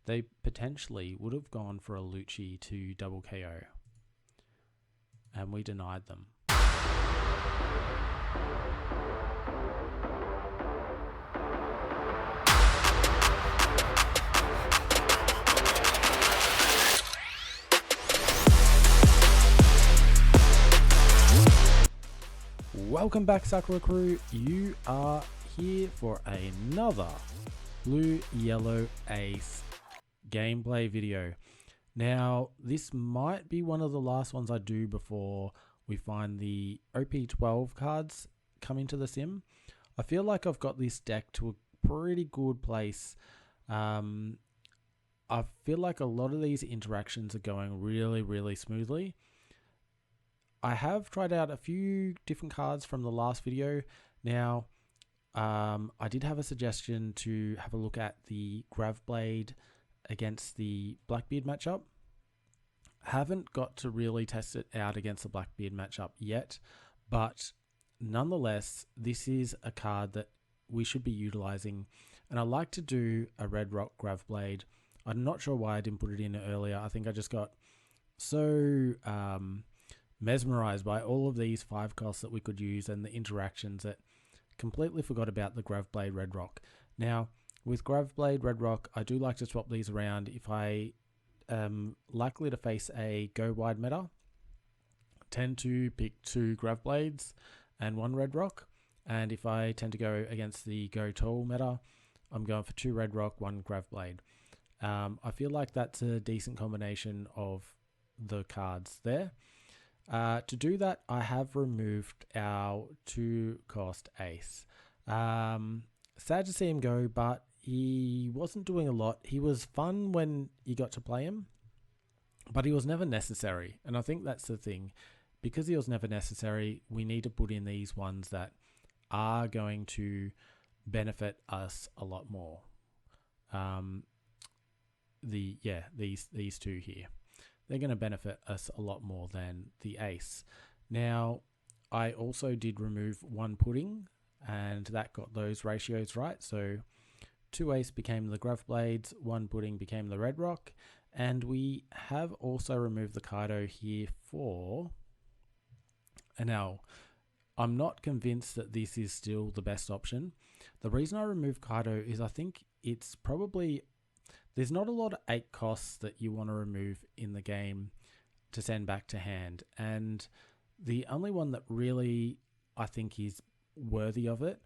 they potentially would have gone for a Luchi to double KO, and we denied them. Welcome back, Sakura crew. You are here for another Blue Yellow Ace gameplay video. Now, this might be one of the last ones I do before we find the OP12 cards coming to the sim. I feel like I've got this deck to a pretty good place. I feel like a lot of these interactions are going really smoothly. I have tried out a few different cards from the last video. Now, I did have a suggestion to have a look at the Gravblade against the Blackbeard matchup. Haven't got to really test it out against the Blackbeard matchup yet, but nonetheless, this is a card that we should be utilizing, and I like to do a Red Rock Gravblade. I'm not sure why I didn't put it in earlier. I think I just got so mesmerized by all of these 5 costs that we could use and the interactions that completely forgot about the Gravblade Red Rock. Now, with Gravblade Red Rock, I do like to swap these around if I am likely to face a go wide meta. Tend to pick 2 Gravblades and 1 Red Rock, and if I tend to go against the go tall meta, I'm going for 2 Red Rock, 1 Gravblade. I feel like that's a decent combination of the cards there. To do that, I have removed our 2-cost ace. Sad to see him go, but he wasn't doing a lot. He was fun when you got to play him, but he was never necessary. And I think that's the thing. Because he was never necessary, we need to put in these ones that are going to benefit us a lot more. These 2 here. They're going to benefit us a lot more than the ace. Now, I also did remove 1 pudding, and that got those ratios right. So 2 ace became the Gravblades, 1 pudding became the Red Rock, and we have also removed the Kaido here for an L. I'm not convinced that this is still the best option. The reason I removed Kaido is I think it's probably... There's not a lot of 8 costs that you want to remove in the game to send back to hand. And the only one that really I think is worthy of it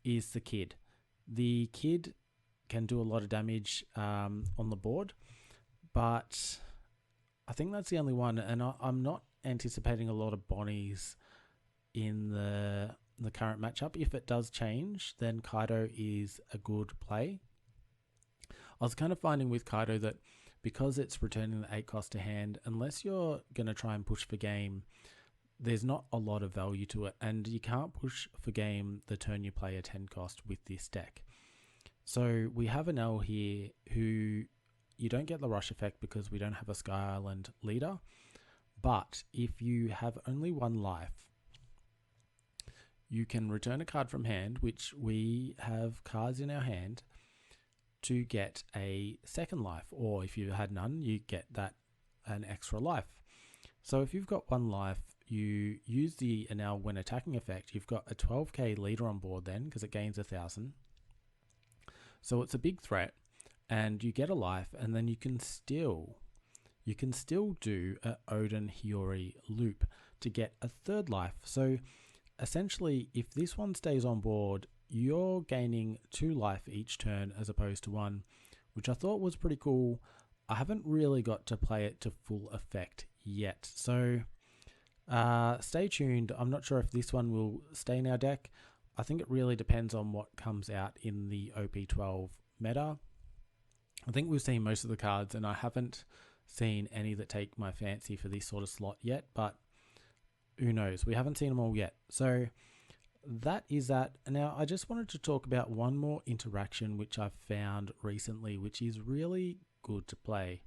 is the Kid. The Kid can do a lot of damage on the board, but I think that's the only one. And I'm not anticipating a lot of Bonnies in the current matchup. If it does change, then Kaido is a good play. I was kind of finding with Kaido that because it's returning the 8 cost to hand, unless you're going to try and push for game, there's not a lot of value to it. And you can't push for game the turn you play a 10 cost with this deck. So we have an L here who you don't get the rush effect because we don't have a Sky Island leader. But if you have only 1 life, you can return a card from hand, which we have cards in our hand, to get a 2nd life, or if you had none, you get that an extra life. So if you've got 1 life, you use the Enel when attacking effect, you've got a 12k leader on board then, because it gains 1,000. So it's a big threat, and you get a life, and then you can still do a Oden Hiyori loop to get a 3rd life. So essentially, if this one stays on board, you're gaining 2 life each turn as opposed to 1, which I thought was pretty cool. I haven't really got to play it to full effect yet, so stay tuned. I'm not sure if this one will stay in our deck. I think it really depends on what comes out in the OP12 meta. I think we've seen most of the cards, and I haven't seen any that take my fancy for this sort of slot yet, but who knows? We haven't seen them all yet. So that is that. Now, I just wanted to talk about one more interaction which I've found recently, which is really good to play.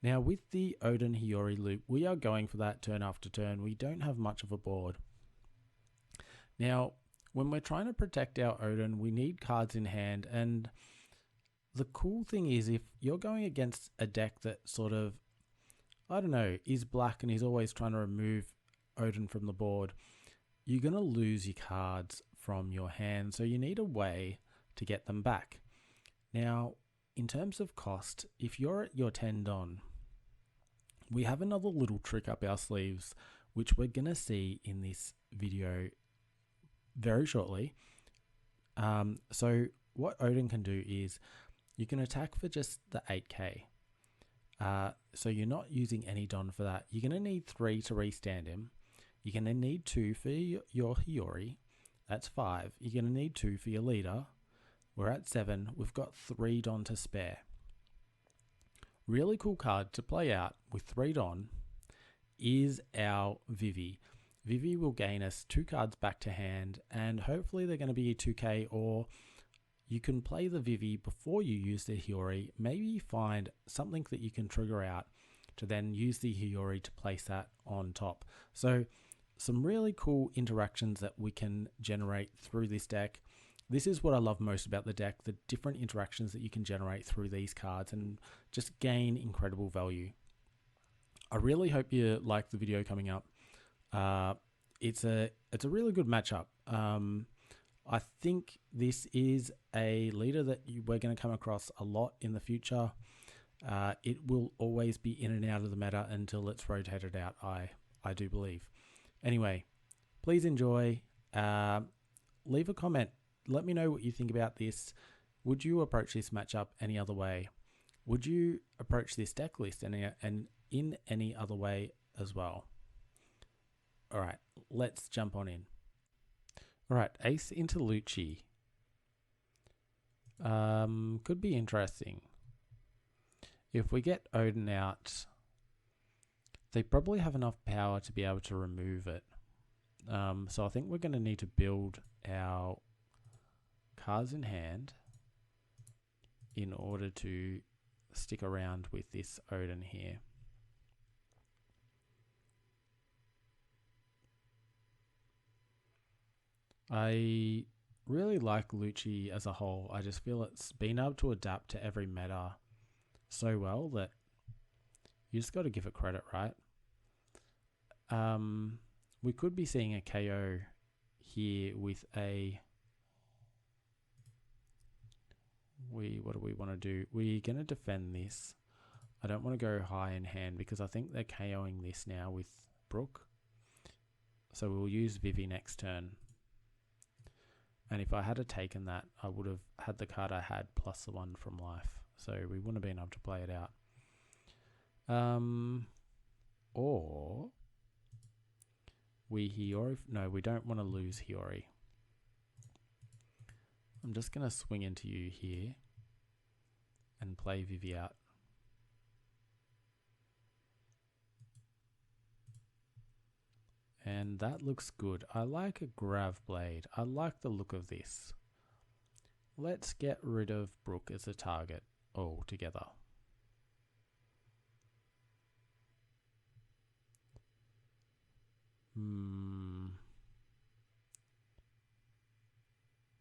Now, with the Oden Hiyori loop, we are going for that turn after turn. We don't have much of a board. Now, when we're trying to protect our Oden, we need cards in hand, and the cool thing is if you're going against a deck that sort of, I don't know, is black and is always trying to remove Oden from the board, you're going to lose your cards from your hand. So you need a way to get them back. Now, in terms of cost, if you're at your 10 Don, we have another little trick up our sleeves, which we're going to see in this video very shortly. So what Oden can do is you can attack for just the 8k. So you're not using any Don for that. You're going to need 3 to restand him. You're going to need 2 for your Hiyori. That's 5. You're going to need 2 for your leader. We're at 7. We've got 3 Don to spare. Really cool card to play out with 3 Don is our Vivi. Vivi will gain us 2 cards back to hand, and hopefully they're going to be a 2k, or you can play the Vivi before you use the Hiyori. Maybe you find something that you can trigger out to then use the Hiyori to place that on top. So some really cool interactions that we can generate through this deck. This is what I love most about the deck, the different interactions that you can generate through these cards and just gain incredible value. I really hope you like the video coming up. It's a really good matchup. I think this is a leader that we're going to come across a lot in the future. It will always be in and out of the meta until it's rotated out, I do believe. Anyway, please enjoy. Leave a comment. Let me know what you think about this. Would you approach this matchup any other way? Would you approach this deck list and in any other way as well? All right, let's jump on in. All right, ace into Luchi. Could be interesting. If we get Oden out, they probably have enough power to be able to remove it. So I think we're going to need to build our cards in hand in order to stick around with this Oden here. I really like Luchi as a whole. I just feel it's been able to adapt to every meta so well that you just got to give it credit, right? We could be seeing a KO here with a... What do we want to do? We're going to defend this. I don't want to go high in hand because I think they're KOing this now with Brook. So we'll use Vivi next turn. And if I had taken that, I would have had the card I had plus the 1 from life. So we wouldn't have been able to play it out. Or we Hiyori. No, we don't want to lose Hiyori. I'm just going to swing into you here and play Vivi out. And that looks good. I like a Grav Blade. I like the look of this. Let's get rid of Brook as a target altogether.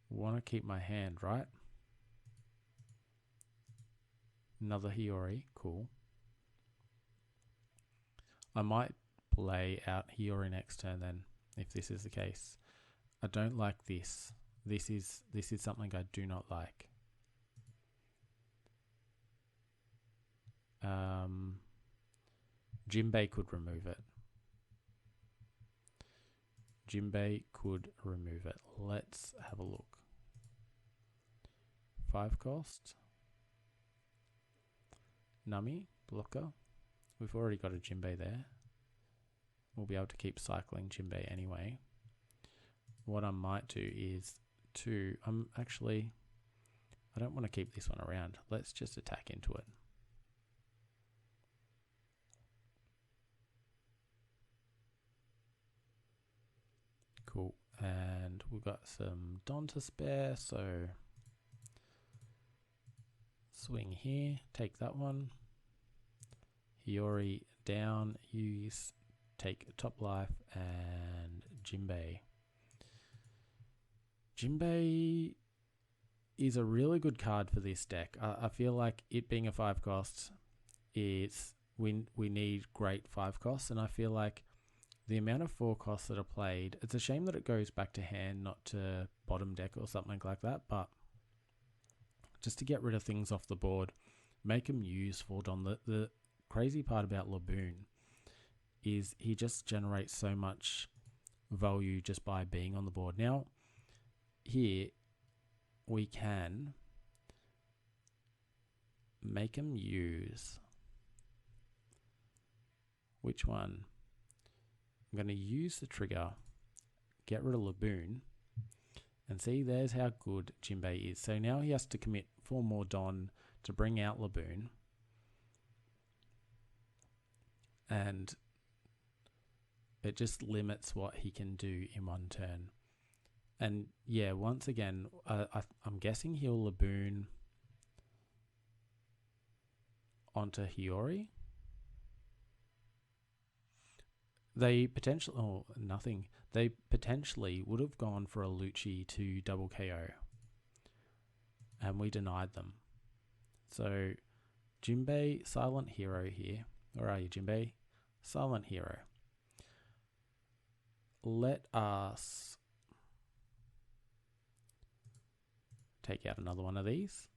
Want to keep my hand, right? Another Hiyori, cool. I might play out Hiyori next turn then, if this is the case. I don't like this. This is something I do not like. Jinbei could remove it. Jinbei could remove it. Let's have a look. 5 cost. Nami, blocker. We've already got a Jinbei there. We'll be able to keep cycling Jinbei anyway. What I might do is I don't want to keep this one around. Let's just attack into it. Cool. And we've got some Don to spare, so swing here, take that one. Hiyori down, use, take top life, and Jinbei. Jinbei is a really good card for this deck. I feel like it being a 5 cost, we need great 5 costs, and I feel like the amount of 4 costs that are played, it's a shame that it goes back to hand, not to bottom deck or something like that, but just to get rid of things off the board, make them useful. The crazy part about Laboon is he just generates so much value just by being on the board. Now, here, we can make him use... Which one? I'm going to use the trigger, get rid of Laboon, and see, there's how good Jinbei is. So now he has to commit 4 more Don to bring out Laboon. And it just limits what he can do in one turn. And yeah, once again, I'm guessing he'll Laboon onto Hiyori. They potentially, nothing. They potentially would have gone for a Luchi to double KO. And we denied them. So, Jinbei, silent hero here. Where are you, Jinbei? Silent hero. Let us take out another one of these.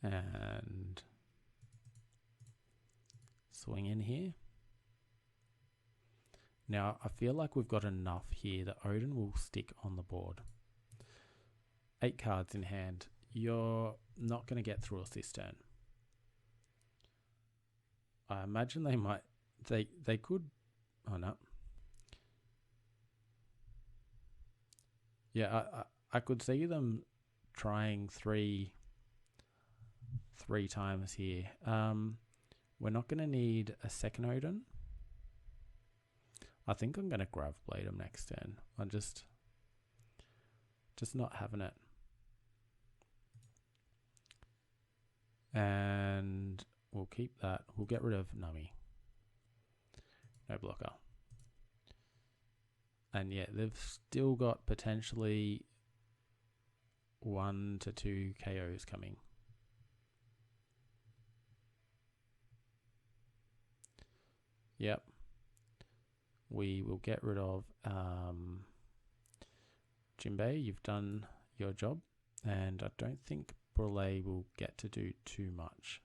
And swing in here. Now, I feel like we've got enough here that Oden will stick on the board. 8 cards in hand. You're not going to get through us this turn. I imagine they might... They could... Oh, no. Yeah, I could see them trying three times here. We're not going to need a second Oden. I think I'm going to Grav Blade him next turn. I'm just not having it. And we'll keep that. We'll get rid of Nami. No blocker. And yeah, they've still got potentially 1 to 2 KOs coming. Yep. We will get rid of Jinbei. You've done your job. And I don't think Brule will get to do too much.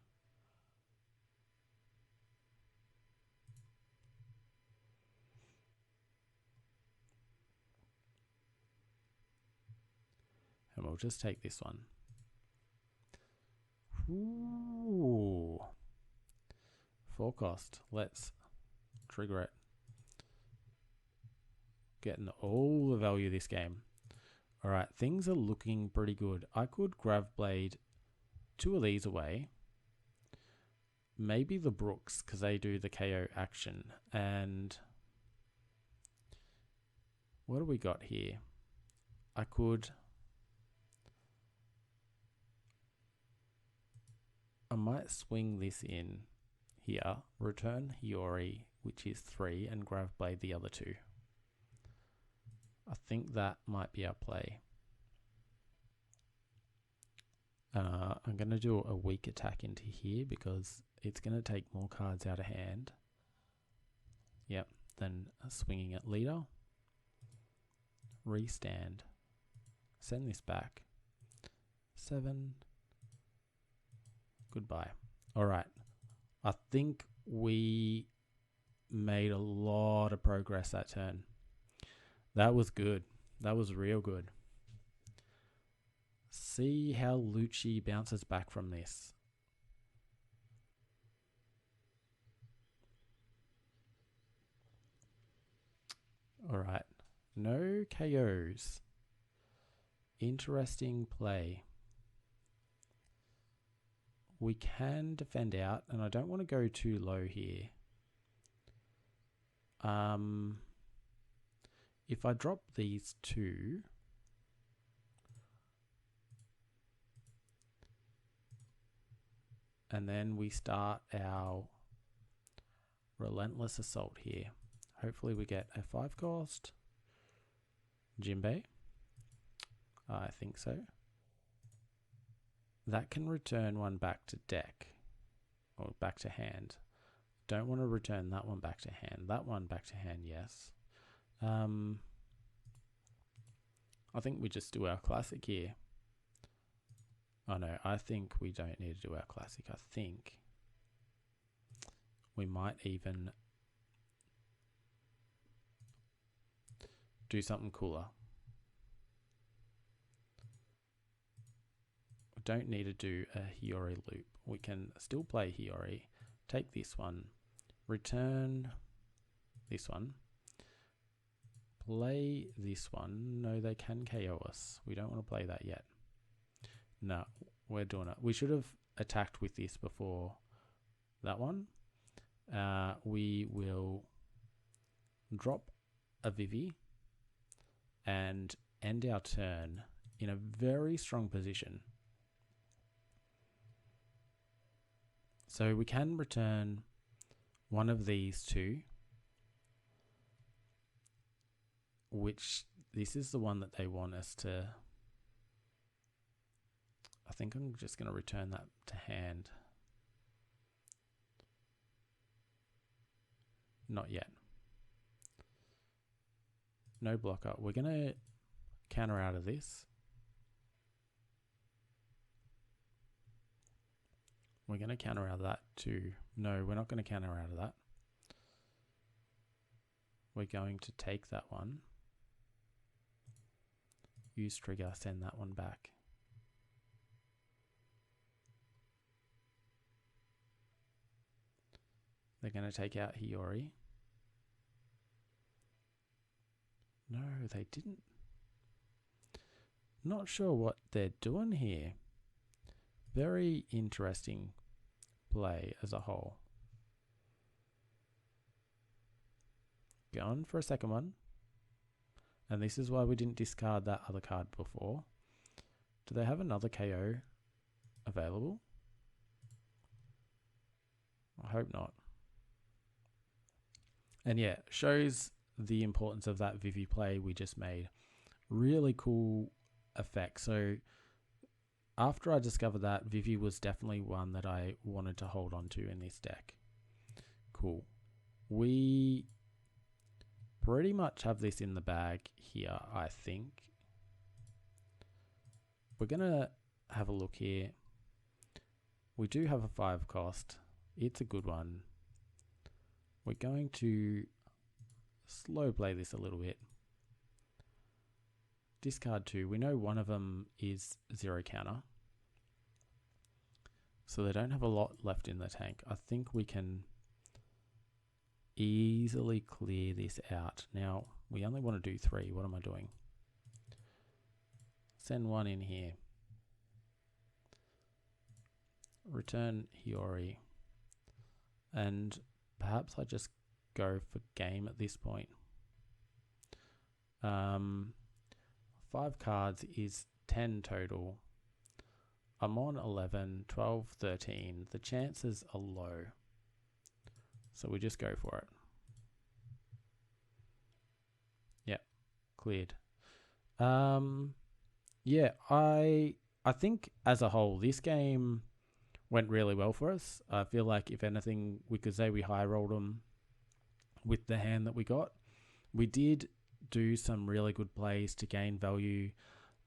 And we'll just take this one. Ooh. 4 cost. Let's trigger it. Getting all the value this game. Alright, things are looking pretty good. I could Grav Blade 2 of these away. Maybe the Brooks, because they do the KO action. And what do we got here? I might swing this in here, return Hiyori, which is 3, and Grav Blade the other 2. I think that might be our play. I'm going to do a weak attack into here because it's going to take more cards out of hand. Yep, then swinging at leader. Restand. Send this back. 7. Goodbye. Alright. I think we made a lot of progress that turn. That was good. That was real good. See how Luchi bounces back from this. Alright. No KOs. Interesting play. We can defend out, and I don't want to go too low here. If I drop these 2, and then we start our relentless assault here. Hopefully we get a 5 cost Jinbei. I think so. That can return one back to deck or back to hand. Don't want to return that one back to hand. That one back to hand, yes. I think we just do our classic here. Oh no, I think we don't need to do our classic. I think we might even do something cooler. We don't need to do a Hiyori loop. We can still play Hiyori. Take this one. Return this one. Play this one. No, they can KO us. We don't want to play that yet. No, we're doing it. We should have attacked with this before that one. We will drop a Vivi and end our turn in a very strong position. So we can return one of these two, which this is the one that they want us to. I think I'm just going to return that to hand. Not yet. No blocker. We're going to counter out of this. We're going to counter out of that too. No, we're not going to counter out of that. We're going to take that one. Use trigger, send that one back. They're going to take out Hiyori. No, they didn't. Not sure what they're doing here. Very interesting play as a whole. Going for a second one. And this is why we didn't discard that other card before. Do they have another KO available? I hope not. And yeah, shows the importance of that Vivi play we just made. Really cool effect. So after I discovered that, Vivi was definitely one that I wanted to hold on to in this deck. Cool. We pretty much have this in the bag here, I think. We're going to have a look here. We do have a 5 cost. It's a good one. We're going to slow play this a little bit. Discard 2. We know one of them is 0 counter. So they don't have a lot left in the tank. I think we can easily clear this out. Now, we only want to do 3. What am I doing? Send 1 in here. Return Hiyori. And perhaps I just go for game at this point. 5 cards is 10 total. I'm on 11, 12, 13. The chances are low. So we just go for it. Yep, cleared. Yeah, I think as a whole, this game went really well for us. I feel like if anything, we could say we high rolled them with the hand that we got. We did do some really good plays to gain value.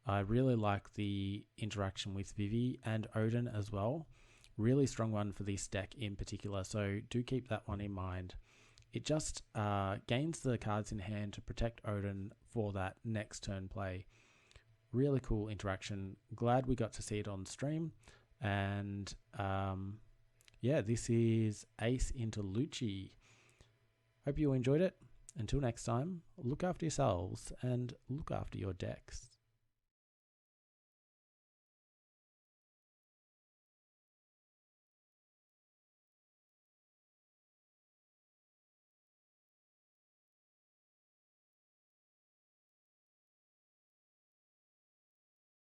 I really like the interaction with Vivi and Oden as well. Really strong one for this deck in particular, so do keep that one in mind. It just gains the cards in hand to protect Oden for that next turn play. Really cool interaction. Glad we got to see it on stream. And yeah, this is Ace into Luchi. Hope you enjoyed it. Until next time, look after yourselves and look after your decks.